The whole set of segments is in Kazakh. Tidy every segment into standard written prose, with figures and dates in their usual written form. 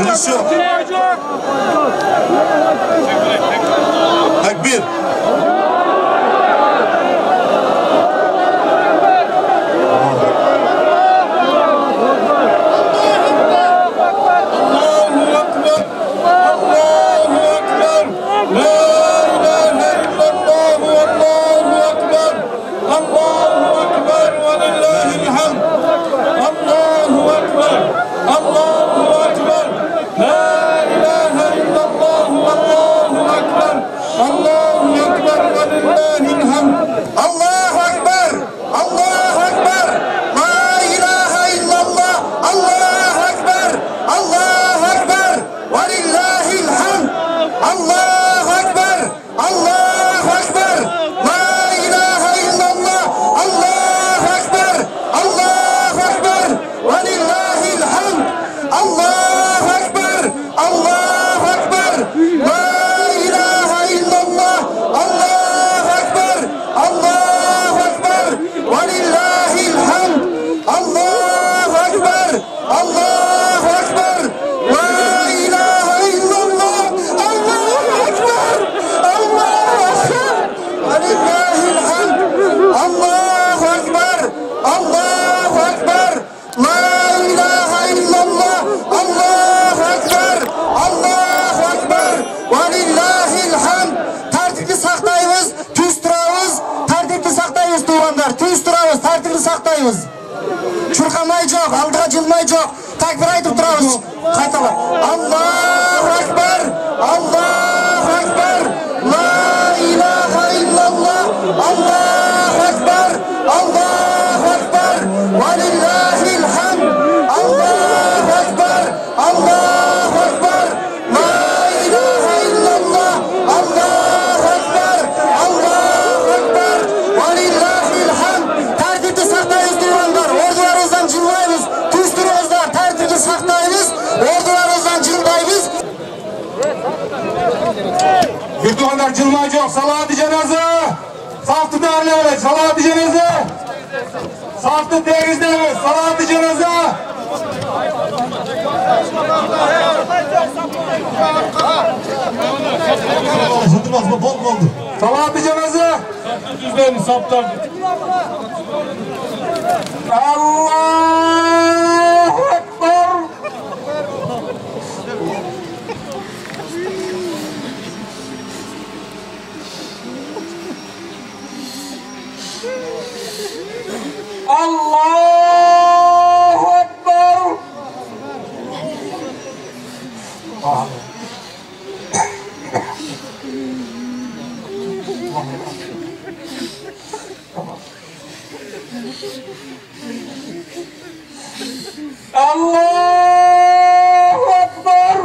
Хорошо. Takbir. Çurkamay жоқ, алдыға жылмай жоқ. Takbir айтып тұрабыз. Қайталап. Аллаху акбар. Аллаху акбар. Ла илаха иллаллах. Аллаху акбар. Аллаху акбар. Ва лиллахил хамд. Аллаху акбар. Аллаху акбар. Ла илаха иллаллах. Аллаху акбар. Аллаху акбар. Ва лиллахил хамд. Тәртіпті сақтайыз туғандар. Ордыларыңыздан жылмайбыз. Туыстырыңыздар. Тәртіпті сақтайбыз. Ордыларыңыздан жылмайбыз. Yurtdoshlar jilmay жоқ, saloti janoza. Safni darlaymiz, saloti janoza. Safni tegizdamiz, saloti janoza. Saloti janoza. Düzlerini saptar. Allahu Ekber. Allahu Ekber. Allahu Ekber.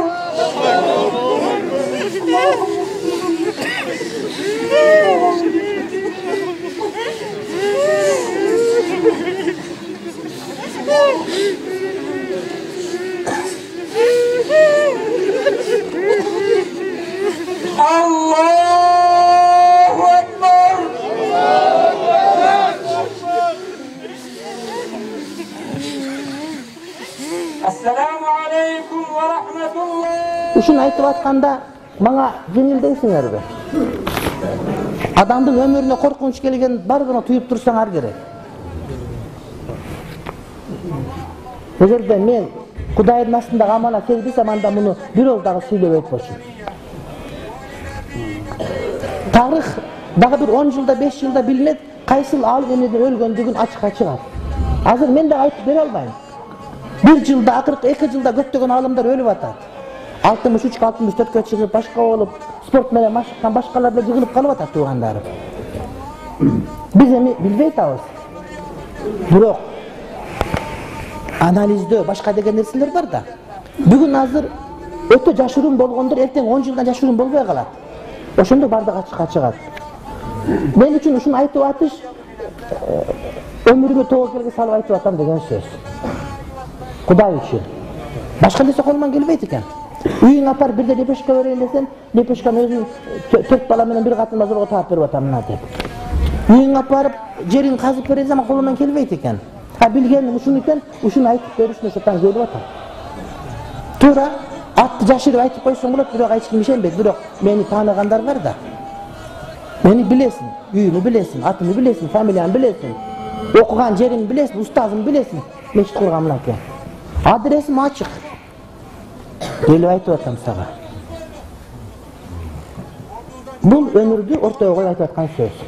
Allahu Ekber. Assalamu alaikum wa rahmatullah. Ушуну айтып атканда мага жеңил дейсиңерби? Адамдын өмүрүнө коркунуч келген бардыгына туюп турсаңар керек. Эгерде мен Кудайдын астында аманат келбесем, анда муну бирөө дагы сүйлөп өтпөчүм. Тарых дагы бир 10 жылда, 5 жылда билинет, кайсыл алып эмеден өлгөндүгүн ачыкка чыгат. Азыр мен да айтып бере албайм. 1 жылда, акыркы 2 жылда көптөгөн алымдар өлүп атат. 63-64-кө чыгып, башка болуп, спорт менен машыккан башкалар да жыгылып калып атат туугандары. Биз эми билбей атабыз. Бирок анализдөө башка деген нерселер бар да. Бүгүн азыр өтө жашыруун болгондор эртең 10 жылдан жашыруун болбой калат. Ошондо бардык ачыкка чыгат. Мен үчүн ушуну айтып атыш өмүрүмө тоокелге салып айтып атам деген сөз. Кудай үчүн. Башка нерсе колуман келбейт экен. Үйүң апар бирде лепешка берейин десем, лепешканы өзүм 4 бала менен бир катын базарга таап берип атам мына деп. Үйүң апарып жерин казып берейин десем, колуман келбейт экен. Билгеним ушуну экен, ушуну айтып беришине шайтан келип атат. Туура Atты жашырып айтып койсоң болот, бирок эч ким ишенбейт. Бирок мени тааныгандар бар да. Мени билесиң, үйүмү билесиң, атымы билесиң, фамилиямды билесиң. Окуган жеримди билесиң, устазымды билесиң. Мешит курган мынакей. Адресим ачык. Келип айтып атам сага. Бул өмүрдү ортого коюп айтып аткан сөз.